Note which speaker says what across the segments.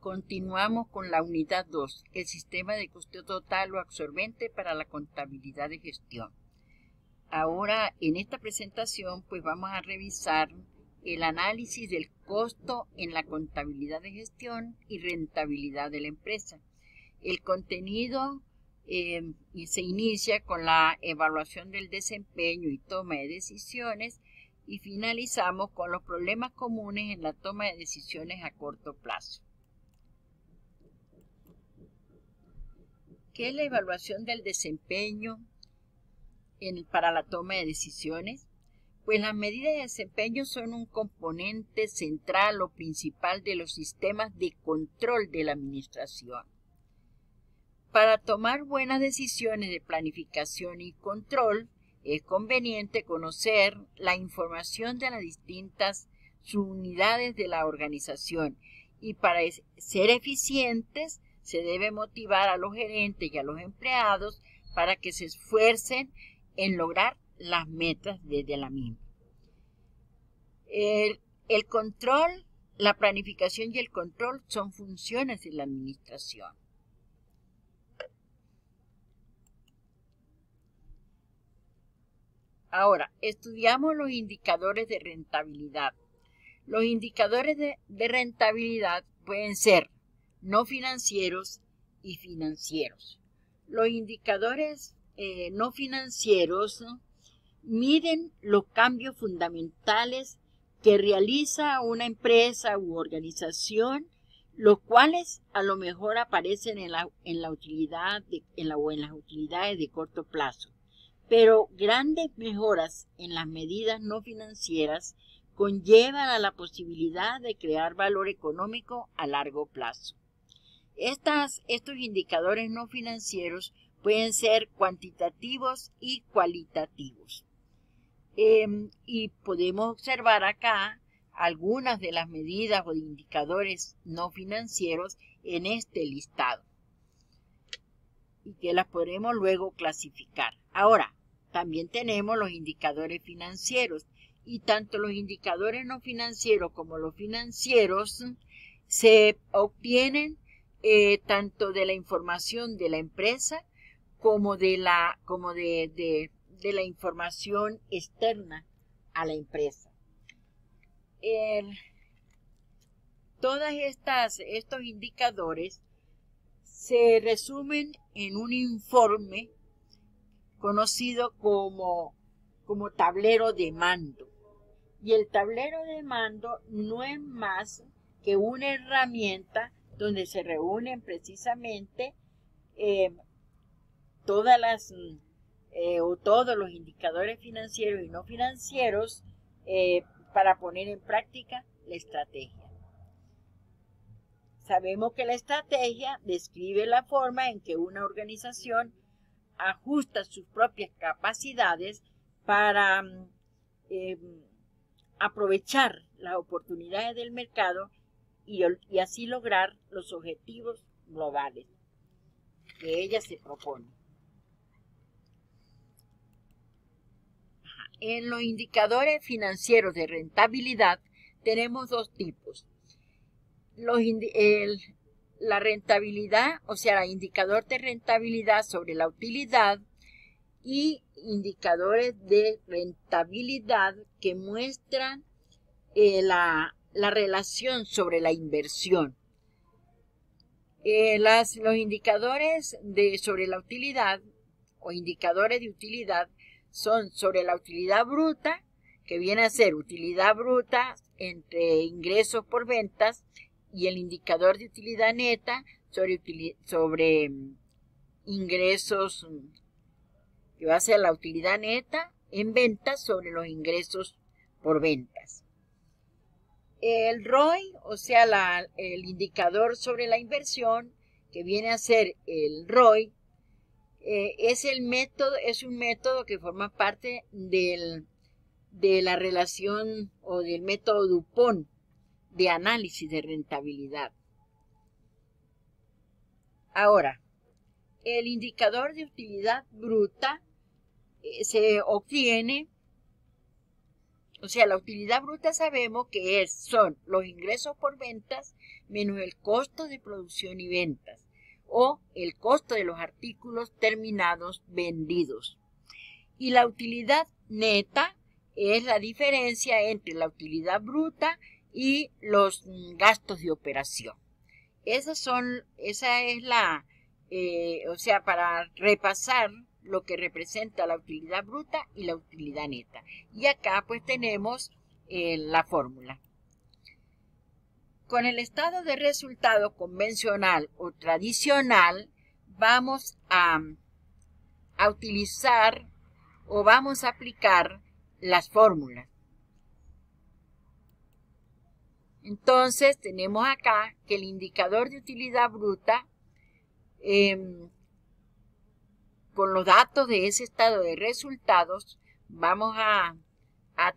Speaker 1: Continuamos con la unidad 2, el sistema de costo total o absorbente para la contabilidad de gestión. Ahora, en esta presentación, pues vamos a revisar el análisis del costo en la contabilidad de gestión y rentabilidad de la empresa. El contenido se inicia con la evaluación del desempeño y toma de decisiones y finalizamos con los problemas comunes en la toma de decisiones a corto plazo. ¿Qué es la evaluación del desempeño para la toma de decisiones? Pues las medidas de desempeño son un componente central o principal de los sistemas de control de la administración. Para tomar buenas decisiones de planificación y control, es conveniente conocer la información de las distintas subunidades de la organización y para ser eficientes se debe motivar a los gerentes y a los empleados para que se esfuercen en lograr las metas desde la misma. El control, la planificación y el control son funciones de la administración. Ahora, estudiamos los indicadores de rentabilidad. Los indicadores de rentabilidad pueden ser no financieros y financieros. Los indicadores no financieros miden los cambios fundamentales que realiza una empresa u organización, los cuales a lo mejor aparecen en las utilidades de corto plazo. Pero grandes mejoras en las medidas no financieras conllevan a la posibilidad de crear valor económico a largo plazo. Estos indicadores no financieros pueden ser cuantitativos y cualitativos. Y podemos observar acá algunas de las medidas o de indicadores no financieros en este listado y que las podremos luego clasificar. Ahora, también tenemos los indicadores financieros y tanto los indicadores no financieros como los financieros se obtienen tanto de la información de la empresa como de la información externa a la empresa. Todos estos indicadores se resumen en un informe conocido como tablero de mando. Y el tablero de mando no es más que una herramienta donde se reúnen precisamente todos los indicadores financieros y no financieros para poner en práctica la estrategia. Sabemos que la estrategia describe la forma en que una organización ajusta sus propias capacidades para aprovechar las oportunidades del mercado y así lograr los objetivos globales que ella se propone. En los indicadores financieros de rentabilidad tenemos dos tipos. La rentabilidad, o sea, el indicador de rentabilidad sobre la utilidad y indicadores de rentabilidad que muestran la relación sobre la inversión. Los indicadores sobre la utilidad o indicadores de utilidad son sobre la utilidad bruta, que viene a ser utilidad bruta entre ingresos por ventas, y el indicador de utilidad neta sobre ingresos, que va a ser la utilidad neta en ventas sobre los ingresos por ventas. El ROI, o sea, el indicador sobre la inversión, que viene a ser el ROI, es un método que forma parte de la relación o del método DuPont de análisis de rentabilidad. Ahora, el indicador de utilidad bruta se obtiene O sea, la utilidad bruta sabemos que son los ingresos por ventas menos el costo de producción y ventas, o el costo de los artículos terminados vendidos. Y la utilidad neta es la diferencia entre la utilidad bruta y los gastos de operación. Esa es la, o sea, para repasar lo que representa la utilidad bruta y la utilidad neta. Y acá pues tenemos la fórmula. Con el estado de resultado convencional o tradicional vamos a utilizar o vamos a aplicar las fórmulas. Entonces tenemos acá que el indicador de utilidad bruta con los datos de ese estado de resultados vamos a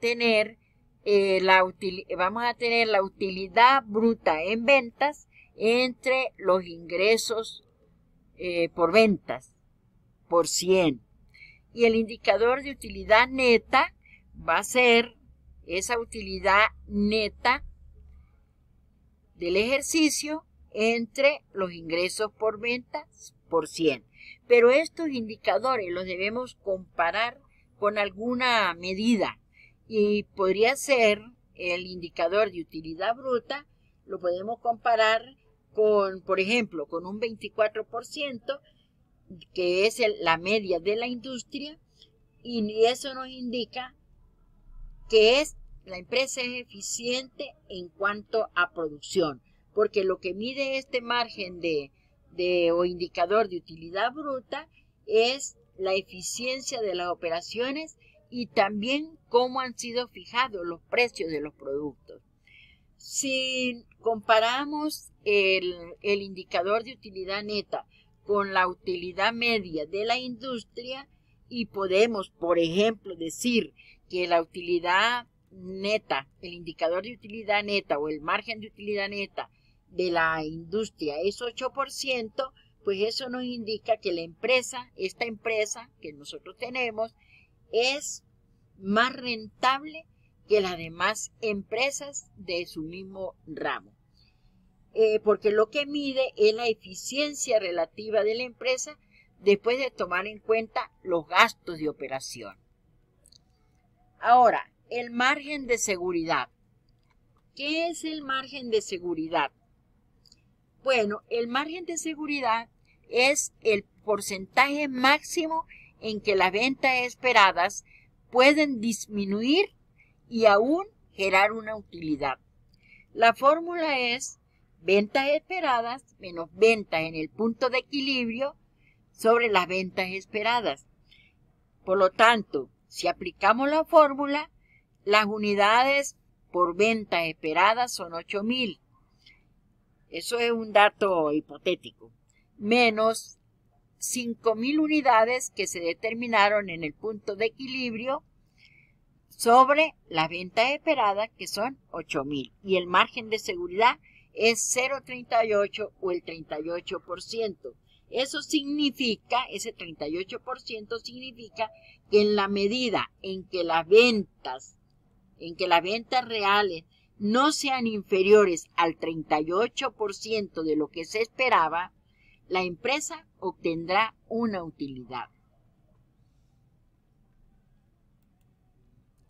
Speaker 1: tener la utilidad bruta en ventas entre los ingresos por ventas por 100. Y el indicador de utilidad neta va a ser esa utilidad neta del ejercicio entre los ingresos por ventas por 100. Pero estos indicadores los debemos comparar con alguna medida y podría ser el indicador de utilidad bruta, lo podemos comparar con, por ejemplo, con un 24%, que es la media de la industria, y eso nos indica que la empresa es eficiente en cuanto a producción, porque lo que mide este margen o indicador de utilidad bruta es la eficiencia de las operaciones y también cómo han sido fijados los precios de los productos. Si comparamos el indicador de utilidad neta con la utilidad media de la industria y podemos, por ejemplo, decir que la utilidad neta, el indicador de utilidad neta o el margen de utilidad neta de la industria es 8%, pues eso nos indica que esta empresa que nosotros tenemos, es más rentable que las demás empresas de su mismo ramo. Porque lo que mide es la eficiencia relativa de la empresa después de tomar en cuenta los gastos de operación. Ahora, el margen de seguridad. ¿Qué es el margen de seguridad? Bueno, el margen de seguridad es el porcentaje máximo en que las ventas esperadas pueden disminuir y aún generar una utilidad. La fórmula es ventas esperadas menos ventas en el punto de equilibrio sobre las ventas esperadas. Por lo tanto, si aplicamos la fórmula, las unidades por ventas esperadas son 8.000. Eso es un dato hipotético. Menos 5.000 unidades que se determinaron en el punto de equilibrio sobre las ventas esperadas, que son 8.000. Y el margen de seguridad es 0,38 o el 38%. Eso significa, ese 38% significa que en la medida en que las ventas reales no sean inferiores al 38% de lo que se esperaba, la empresa obtendrá una utilidad.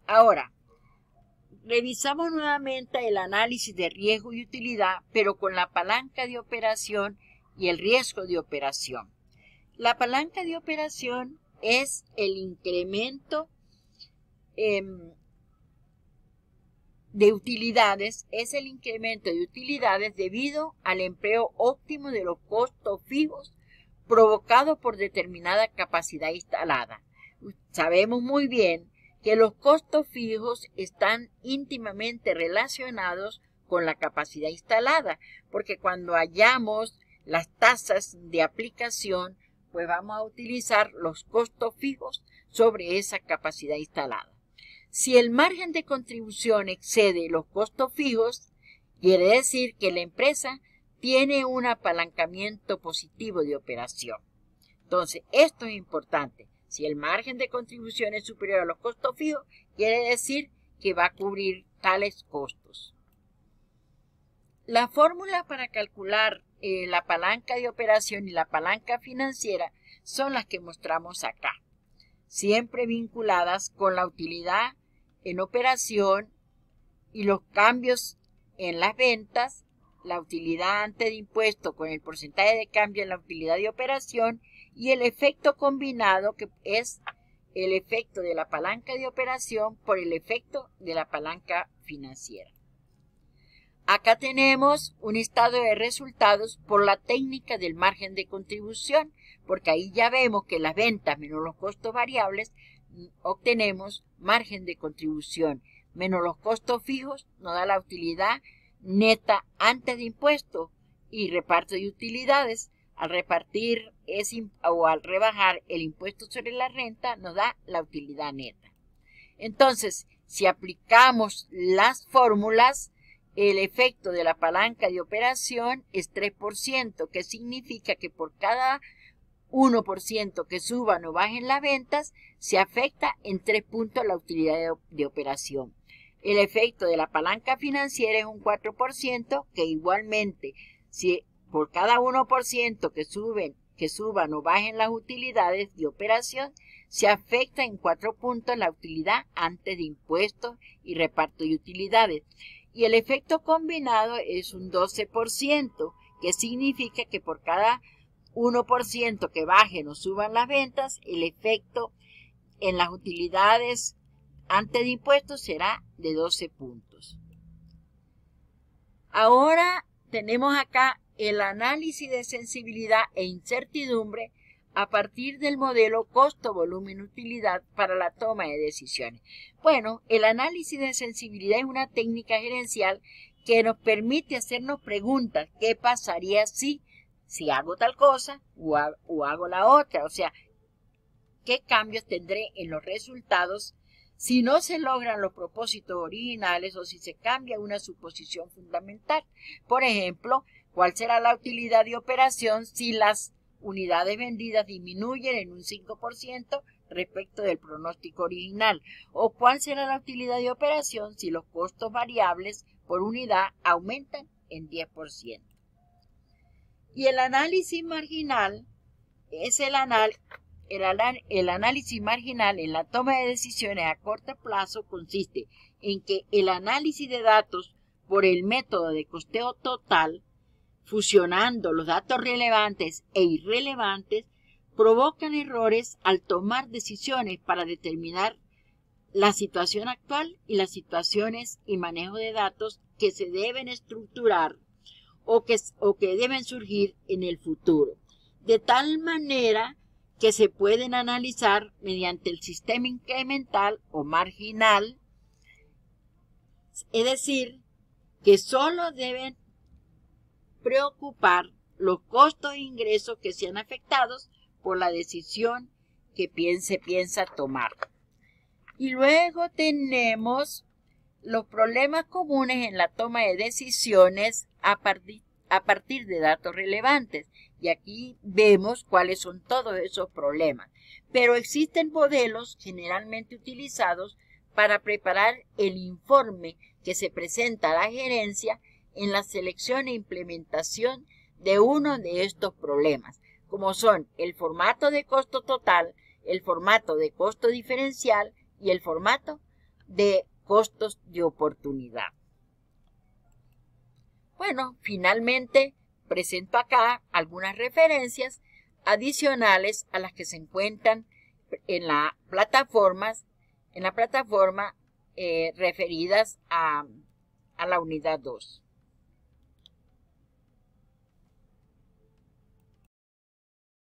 Speaker 1: Ahora, revisamos nuevamente el análisis de riesgo y utilidad, pero con la palanca de operación y el riesgo de operación. La palanca de operación es el incremento de utilidades, debido al empleo óptimo de los costos fijos provocado por determinada capacidad instalada. Sabemos muy bien que los costos fijos están íntimamente relacionados con la capacidad instalada, porque cuando hallamos las tasas de aplicación, pues vamos a utilizar los costos fijos sobre esa capacidad instalada. Si el margen de contribución excede los costos fijos, quiere decir que la empresa tiene un apalancamiento positivo de operación. Entonces, esto es importante. Si el margen de contribución es superior a los costos fijos, quiere decir que va a cubrir tales costos. La fórmula para calcular la palanca de operación y la palanca financiera son las que mostramos acá, siempre vinculadas con la utilidad en operación y los cambios en las ventas, la utilidad antes de impuesto con el porcentaje de cambio en la utilidad de operación y el efecto combinado, que es el efecto de la palanca de operación por el efecto de la palanca financiera. Acá tenemos un estado de resultados por la técnica del margen de contribución, porque ahí ya vemos que las ventas menos los costos variables obtenemos margen de contribución, menos los costos fijos nos da la utilidad neta antes de impuestos y reparto de utilidades. Al repartir o al rebajar el impuesto sobre la renta nos da la utilidad neta. Entonces, si aplicamos las fórmulas, el efecto de la palanca de operación es 3%, que significa que por cada 1% que suban o bajen las ventas, se afecta en 3 puntos la utilidad de operación. El efecto de la palanca financiera es un 4%, que igualmente, si por cada 1% que suban o bajen las utilidades de operación, se afecta en 4 puntos la utilidad antes de impuestos y reparto de utilidades. Y el efecto combinado es un 12%, que significa que por cada 1% que bajen o suban las ventas, el efecto en las utilidades antes de impuestos será de 12 puntos. Ahora tenemos acá el análisis de sensibilidad e incertidumbre a partir del modelo costo-volumen-utilidad para la toma de decisiones. Bueno, el análisis de sensibilidad es una técnica gerencial que nos permite hacernos preguntas. ¿Qué pasaría si hago tal cosa o hago la otra? O sea, ¿qué cambios tendré en los resultados si no se logran los propósitos originales o si se cambia una suposición fundamental? Por ejemplo, ¿cuál será la utilidad de operación si las unidades vendidas disminuyen en un 5% respecto del pronóstico original? ¿O cuál será la utilidad de operación si los costos variables por unidad aumentan en 10%? Y el análisis marginal es el análisis marginal en la toma de decisiones a corto plazo consiste en que el análisis de datos por el método de costeo total, fusionando los datos relevantes e irrelevantes, provocan errores al tomar decisiones para determinar la situación actual y las situaciones y manejo de datos que se deben estructurar o que deben surgir en el futuro, de tal manera que se pueden analizar mediante el sistema incremental o marginal, es decir, que solo deben preocupar los costos e ingresos que sean afectados por la decisión que se piensa tomar. Y luego tenemos los problemas comunes en la toma de decisiones a partir de datos relevantes. Y aquí vemos cuáles son todos esos problemas. Pero existen modelos generalmente utilizados para preparar el informe que se presenta a la gerencia en la selección e implementación de uno de estos problemas, como son el formato de costo total, el formato de costo diferencial y el formato de costos de oportunidad. Bueno, finalmente presento acá algunas referencias adicionales a las que se encuentran en la plataforma referidas a la unidad 2.